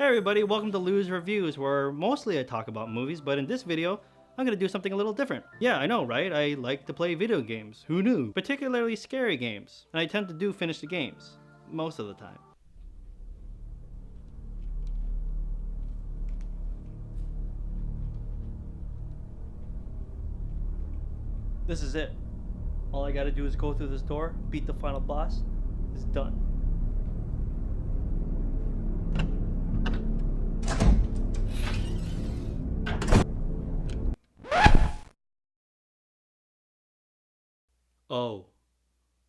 Hey everybody, welcome to Llew's Reviews, where mostly I talk about movies, but in this video, I'm gonna do something a little different. Yeah, I know, right? I like to play video games. Who knew? Particularly scary games. And I tend to do finish the games. Most of the time. This is it. All I gotta do is go through this door, beat the final boss. It's done. Oh,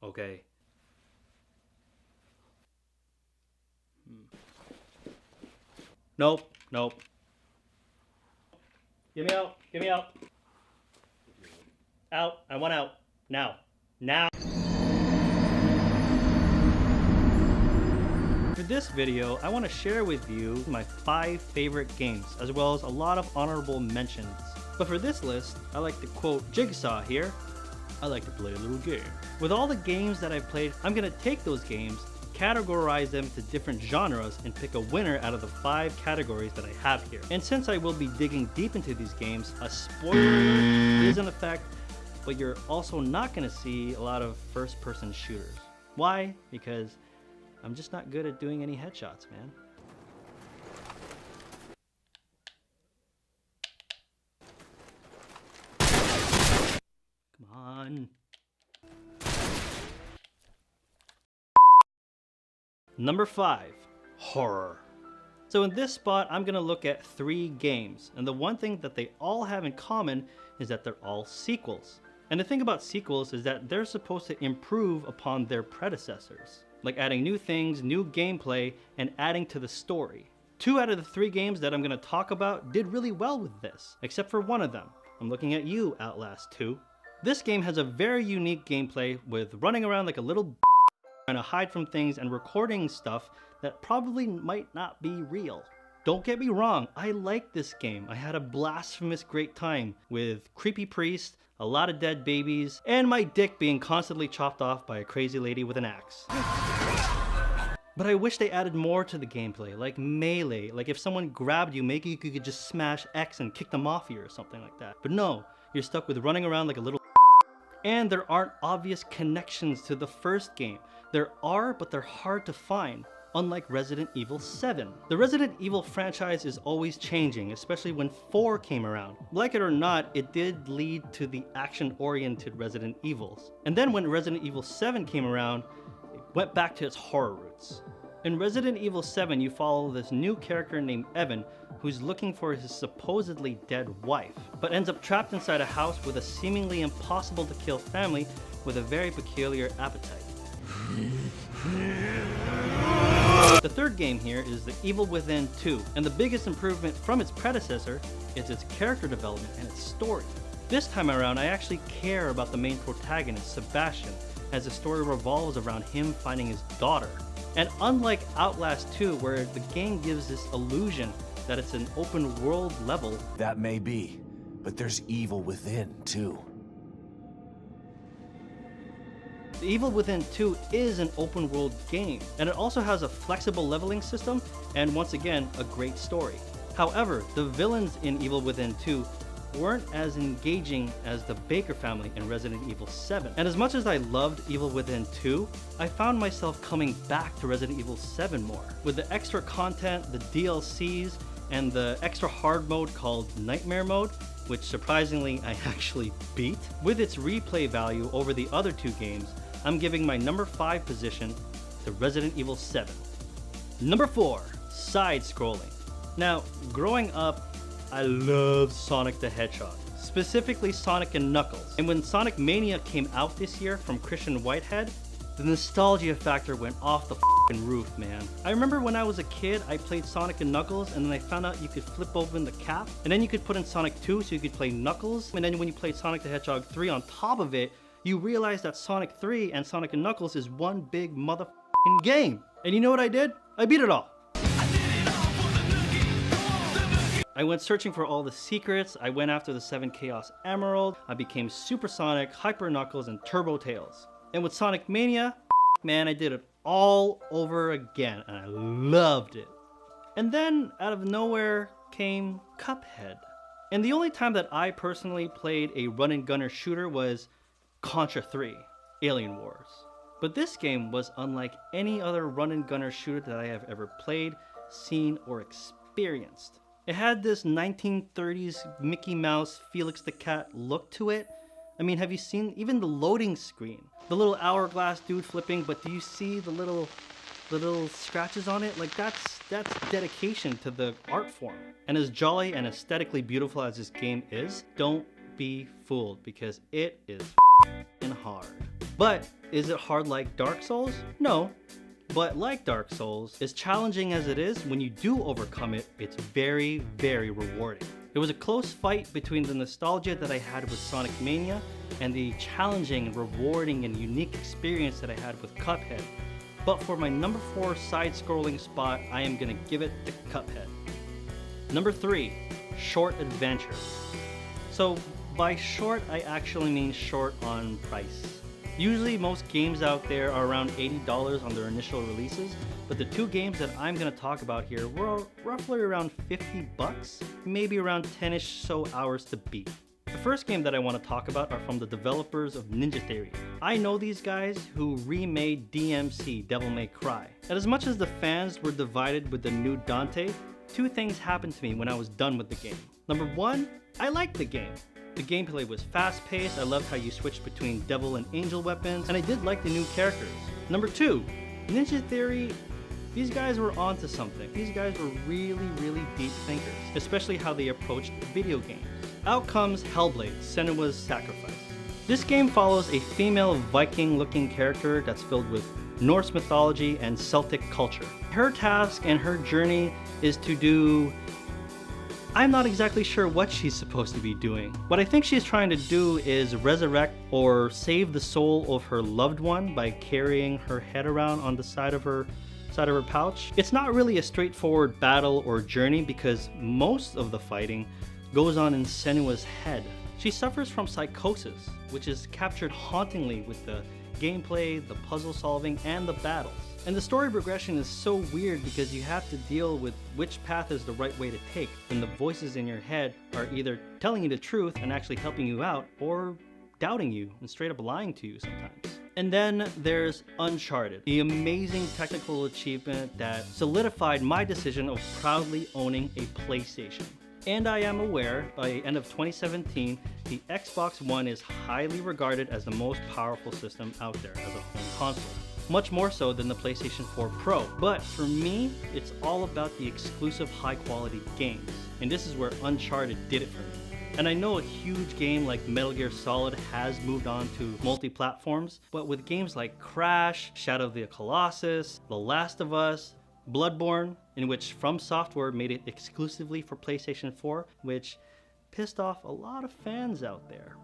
okay. Nope. Get me out, get me out. Out, I want out. Now. For this video, I want to share with you my 5 favorite games, as well as a lot of honorable mentions. But for this list, I like to quote Jigsaw here, I like to play a little game. With all the games that I've played, I'm going to take those games, categorize them to different genres, and pick a winner out of the 5 categories that I have here. And since I will be digging deep into these games, a spoiler is in effect, but you're also not going to see a lot of first-person shooters. Why? Because I'm just not good at doing any headshots, man. Come on. Number 5, horror. So in this spot, I'm gonna look at 3 games, and the one thing that they all have in common is that they're all sequels. And the thing about sequels is that they're supposed to improve upon their predecessors, like adding new things, new gameplay, and adding to the story. 2 out of the 3 games that I'm gonna talk about did really well with this, except for one of them. I'm looking at you, Outlast 2. This game has a very unique gameplay with running around like a little trying to hide from things and recording stuff that probably might not be real. Don't get me wrong, I like this game. I had a blasphemous great time with creepy priests, a lot of dead babies, and my dick being constantly chopped off by a crazy lady with an axe. But I wish they added more to the gameplay, like melee. Like if someone grabbed you, maybe you could just smash X and kick them off you or something like that. But no, you're stuck with running around like a little and there aren't obvious connections to the first game. There are, but they're hard to find, unlike Resident Evil 7. The Resident Evil franchise is always changing, especially when 4 came around. Like it or not, it did lead to the action-oriented Resident Evils. And then when Resident Evil 7 came around, it went back to its horror roots. In Resident Evil 7, you follow this new character named Evan, who's looking for his supposedly dead wife, but ends up trapped inside a house with a seemingly impossible to kill family with a very peculiar appetite. The third game here is The Evil Within 2, and the biggest improvement from its predecessor is its character development and its story. This time around, I actually care about the main protagonist, Sebastian, as the story revolves around him finding his daughter. And unlike Outlast 2, where the game gives this illusion that it's an open world level. That may be, but there's evil within too. The Evil Within 2 is an open world game, and it also has a flexible leveling system, and once again, a great story. However, the villains in Evil Within 2 weren't as engaging as the Baker family in Resident Evil 7. And as much as I loved Evil Within 2, I found myself coming back to Resident Evil 7 more. With the extra content, the DLCs, and the extra hard mode called Nightmare Mode, which surprisingly I actually beat. With its replay value over the other 2 games, I'm giving my number 5 position to Resident Evil 7. Number 4, Sidescrolling. Now, growing up, I loved Sonic the Hedgehog, specifically Sonic and Knuckles. And when Sonic Mania came out this year from Christian Whitehead, the nostalgia factor went off the f***ing roof, man. I remember when I was a kid, I played Sonic and Knuckles, and then I found out you could flip open the cap, and then you could put in Sonic 2 so you could play Knuckles, and then when you played Sonic the Hedgehog 3 on top of it, you realize that Sonic 3 and Sonic and Knuckles is one big motherfucking game. And you know what I did? I beat it all. I went searching for all the secrets, I went after the 7 Chaos Emerald, I became Super Sonic, Hyper Knuckles, and Turbo Tails. And with Sonic Mania, man, I did it all over again, and I loved it. And then out of nowhere came Cuphead. And the only time that I personally played a run and gunner shooter was Contra 3, Alien Wars. But this game was unlike any other run and gunner shooter that I have ever played, seen, or experienced. It had this 1930s Mickey Mouse, Felix the Cat look to it. I mean, have you seen even the loading screen? The little hourglass dude flipping, but do you see the little scratches on it? Like that's dedication to the art form. And as jolly and aesthetically beautiful as this game is, don't be fooled because it is hard. But is it hard like Dark Souls? No. But like Dark Souls, as challenging as it is, when you do overcome it, it's very, very rewarding. It was a close fight between the nostalgia that I had with Sonic Mania and the challenging, rewarding, and unique experience that I had with Cuphead. But for my number 4 side-scrolling spot, I am gonna give it to Cuphead. Number 3, Short Adventure. So by short, I actually mean short on price. Usually most games out there are around $80 on their initial releases, but the 2 games that I'm gonna talk about here were roughly around 50 bucks, maybe around 10-ish so hours to beat. The first game that I want to talk about are from the developers of Ninja Theory. I know these guys who remade DMC, Devil May Cry. And as much as the fans were divided with the new Dante, 2 things happened to me when I was done with the game. Number 1, I liked the game. The gameplay was fast-paced, I loved how you switched between devil and angel weapons, and I did like the new characters. Number 2, Ninja Theory, these guys were onto something. These guys were really, really deep thinkers, especially how they approached video games. Out comes Hellblade, Senua's Sacrifice. This game follows a female Viking-looking character that's filled with Norse mythology and Celtic culture. Her task and her journey is to do... I'm not exactly sure what she's supposed to be doing. What I think she's trying to do is resurrect or save the soul of her loved one by carrying her head around on the side of her pouch. It's not really a straightforward battle or journey because most of the fighting goes on in Senua's head. She suffers from psychosis, which is captured hauntingly with the gameplay, the puzzle solving, and the battles. And the story progression is so weird because you have to deal with which path is the right way to take when the voices in your head are either telling you the truth and actually helping you out, or doubting you and straight up lying to you sometimes. And then there's Uncharted, the amazing technical achievement that solidified my decision of proudly owning a PlayStation. And I am aware, by the end of 2017, the Xbox One is highly regarded as the most powerful system out there as a home console. Much more so than the PlayStation 4 Pro. But for me, it's all about the exclusive high-quality games. And this is where Uncharted did it for me. And I know a huge game like Metal Gear Solid has moved on to multi-platforms, but with games like Crash, Shadow of the Colossus, The Last of Us, Bloodborne, in which From Software made it exclusively for PlayStation 4, which pissed off a lot of fans out there.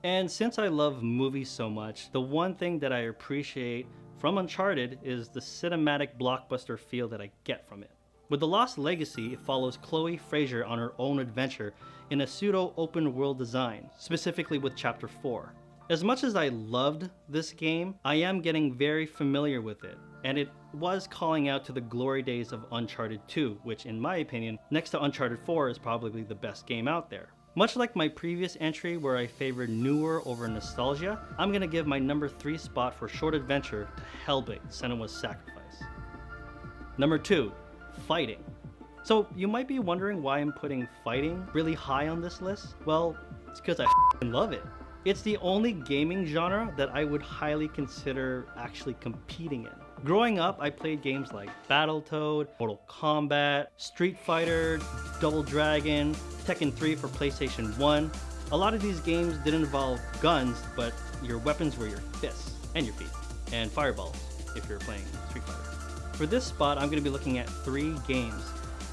And since I love movies so much, the one thing that I appreciate from Uncharted is the cinematic blockbuster feel that I get from it. With The Lost Legacy, it follows Chloe Frazer on her own adventure in a pseudo-open world design, specifically with Chapter 4. As much as I loved this game, I am getting very familiar with it, and it was calling out to the glory days of Uncharted 2, which in my opinion, next to Uncharted 4 is probably the best game out there. Much like my previous entry where I favored newer over nostalgia, I'm gonna give my number 3 spot for Short Adventure to Hellblade, Senua's Sacrifice. Number 2, Fighting. So you might be wondering why I'm putting fighting really high on this list. Well, it's because I love it. It's the only gaming genre that I would highly consider actually competing in. Growing up, I played games like Battletoad, Mortal Kombat, Street Fighter, Double Dragon, Tekken 3 for PlayStation 1. A lot of these games didn't involve guns, but your weapons were your fists and your feet, and fireballs if you're playing Street Fighter. For this spot, I'm going to be looking at 3 games,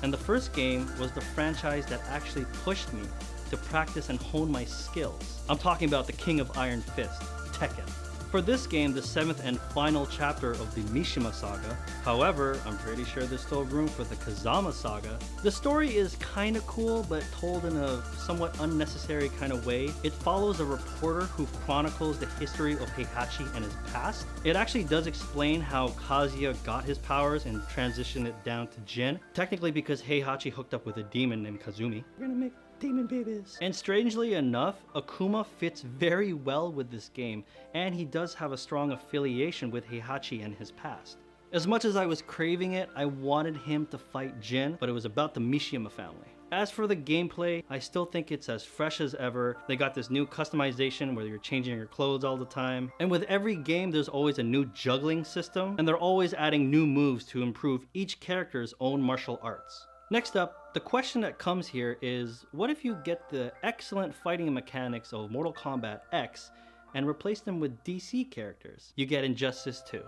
and the first game was the franchise that actually pushed me to practice and hone my skills. I'm talking about the King of Iron Fist, Tekken. for this game, the 7th and final chapter of the Mishima saga. However, I'm pretty sure there's still room for the Kazama saga. The story is kinda cool, but told in a somewhat unnecessary kind of way. It follows a reporter who chronicles the history of Heihachi and his past. It actually does explain how Kazuya got his powers and transitioned it down to Jin. Technically because Heihachi hooked up with a demon named Kazumi. We're gonna make demon babies. And strangely enough, Akuma fits very well with this game, and he does have a strong affiliation with Heihachi and his past. As much as I was craving it, I wanted him to fight Jin, but it was about the Mishima family. As for the gameplay, I still think it's as fresh as ever. They got this new customization where you're changing your clothes all the time. And with every game, there's always a new juggling system, and they're always adding new moves to improve each character's own martial arts. Next up, the question that comes here is, what if you get the excellent fighting mechanics of Mortal Kombat X and replace them with DC characters? You get Injustice 2.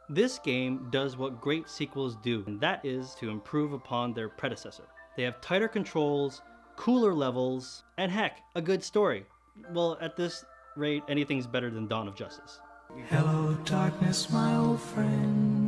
This game does what great sequels do, and that is to improve upon their predecessor. They have tighter controls, cooler levels, and heck, a good story. Well, at this rate, anything's better than Dawn of Justice. Hello, darkness, my old friend.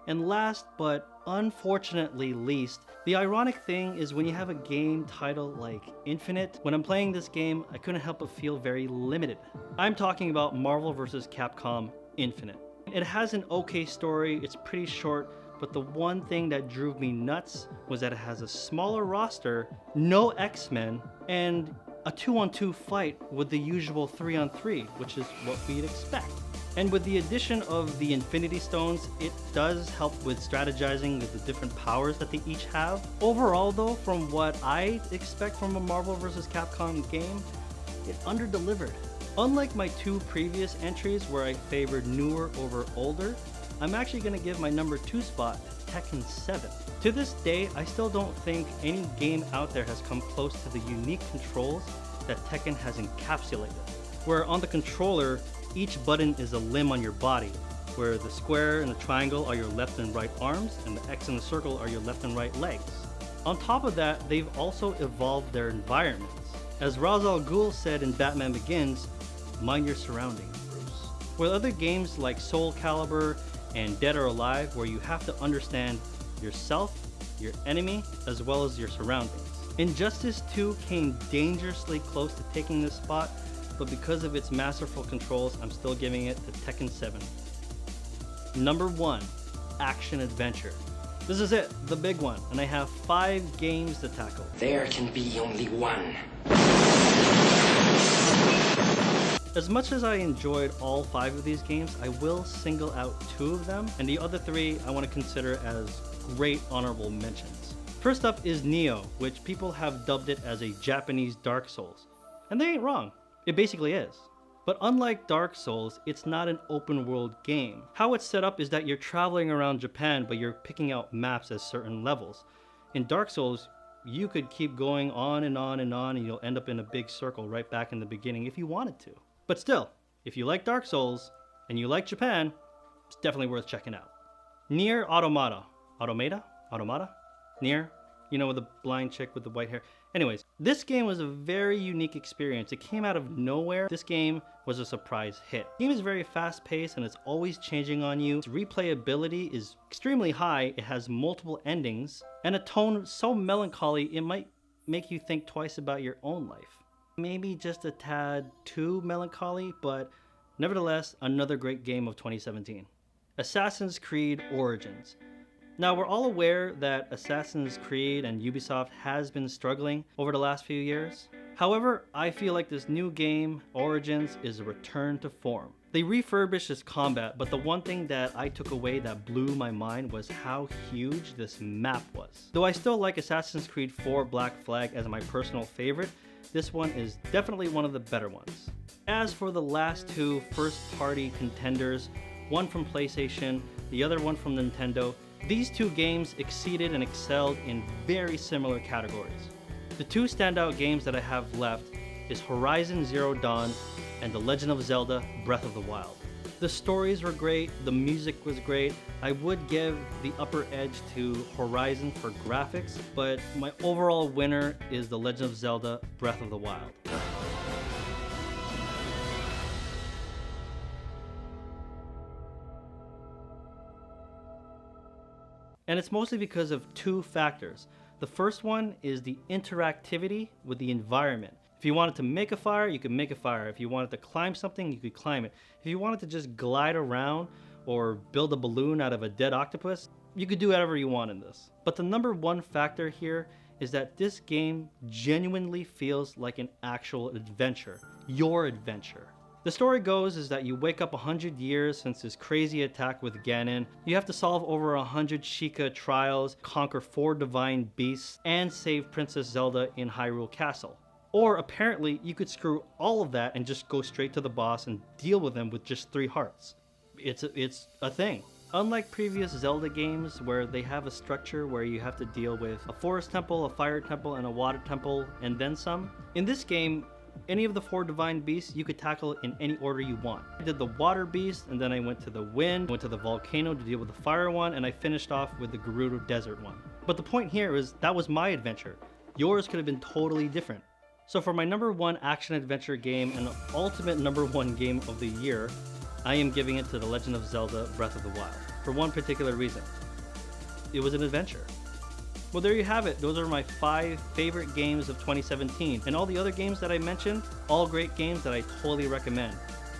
And last but unfortunately least, the ironic thing is when you have a game title like Infinite, when I'm playing this game, I couldn't help but feel very limited. I'm talking about Marvel vs. Capcom Infinite. It has an okay story, it's pretty short, but the one thing that drove me nuts was that it has a smaller roster, no X-Men, and a 2-on-2 fight with the usual 3-on-3, which is what we'd expect. And with the addition of the Infinity Stones, it does help with strategizing with the different powers that they each have. Overall though, from what I expect from a Marvel vs. Capcom game, it underdelivered. Unlike my two previous entries where I favored newer over older, I'm actually going to give my number 2 spot to Tekken 7. To this day, I still don't think any game out there has come close to the unique controls that Tekken has encapsulated. Where on the controller, each button is a limb on your body, where the square and the triangle are your left and right arms, and the X and the circle are your left and right legs. On top of that, they've also evolved their environments. As Ra's al Ghul said in Batman Begins, mind your surroundings, Bruce. With other games like Soul Calibur and Dead or Alive, where you have to understand yourself, your enemy, as well as your surroundings. Injustice 2 came dangerously close to taking this spot, but because of its masterful controls, I'm still giving it to Tekken 7. Number 1, ActionAdventure. This is it, the big one, and I have 5 games to tackle. There can be only one. As much as I enjoyed all 5 of these games, I will single out 2 of them, and the other 3 I want to consider as great honorable mentions. First up is Nioh, which people have dubbed it as a Japanese Dark Souls. And they ain't wrong. It basically is. But unlike Dark Souls, it's not an open world game. How it's set up is that you're traveling around Japan, but you're picking out maps at certain levels. In Dark Souls, you could keep going on and on and on, and you'll end up in a big circle right back in the beginning if you wanted to. But still, if you like Dark Souls and you like Japan, it's definitely worth checking out. Nier Automata. Automata? Nier? You know, with the blind chick with the white hair. Anyways, this game was a very unique experience. It came out of nowhere. This game was a surprise hit. The game is very fast paced and it's always changing on you. Its replayability is extremely high. It has multiple endings and a tone so melancholy it might make you think twice about your own life. Maybe just a tad too melancholy, but nevertheless, another great game of 2017. Assassin's Creed Origins. Now, we're all aware that Assassin's Creed and Ubisoft has been struggling over the last few years. However, I feel like this new game, Origins, is a return to form. They refurbished this combat, but the one thing that I took away that blew my mind was how huge this map was. Though I still like Assassin's Creed 4 Black Flag as my personal favorite, this one is definitely one of the better ones. As for the last 2 first-party contenders, one from PlayStation, the other one from Nintendo, these 2 games exceeded and excelled in very similar categories. The 2 standout games that I have left is Horizon Zero Dawn and The Legend of Zelda Breath of the Wild. The stories were great, the music was great. I would give the upper edge to Horizon for graphics, but my overall winner is The Legend of Zelda Breath of the Wild. And it's mostly because of two factors. The first one is the interactivity with the environment. If you wanted to make a fire, you could make a fire. If you wanted to climb something, you could climb it. If you wanted to just glide around or build a balloon out of a dead octopus, you could do whatever you want in this. But the number one factor here is that this game genuinely feels like an actual adventure, your adventure. The story goes is that you wake up 100 years since this crazy attack with Ganon. You have to solve over 100 Sheikah trials, conquer 4 divine beasts, and save Princess Zelda in Hyrule Castle. Or apparently you could screw all of that and just go straight to the boss and deal with him with just 3 hearts. It's a thing. Unlike previous Zelda games where they have a structure where you have to deal with a forest temple, a fire temple, and a water temple, and then some, in this game, any of the 4 divine beasts you could tackle in any order you want. I did the water beast, and then I went to the wind, went to the volcano to deal with the fire one, and I finished off with the Gerudo desert one. But the point here is that was my adventure. Yours could have been totally different. So for my number 1 action-adventure game and ultimate number 1 game of the year, I am giving it to The Legend of Zelda Breath of the Wild, for one particular reason. It was an adventure. Well, there you have it. Those are my 5 favorite games of 2017. And all the other games that I mentioned, all great games that I totally recommend.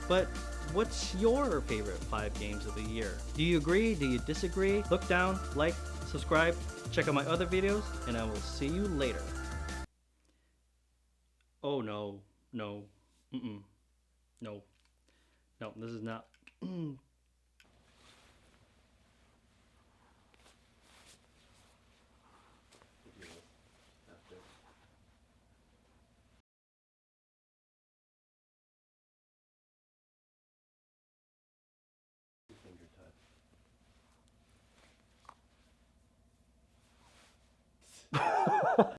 But what's your favorite 5 games of the year? Do you agree? Do you disagree? Look down, like, subscribe, check out my other videos, and I will see you later. Oh no, no, no, this is not. Finger touch.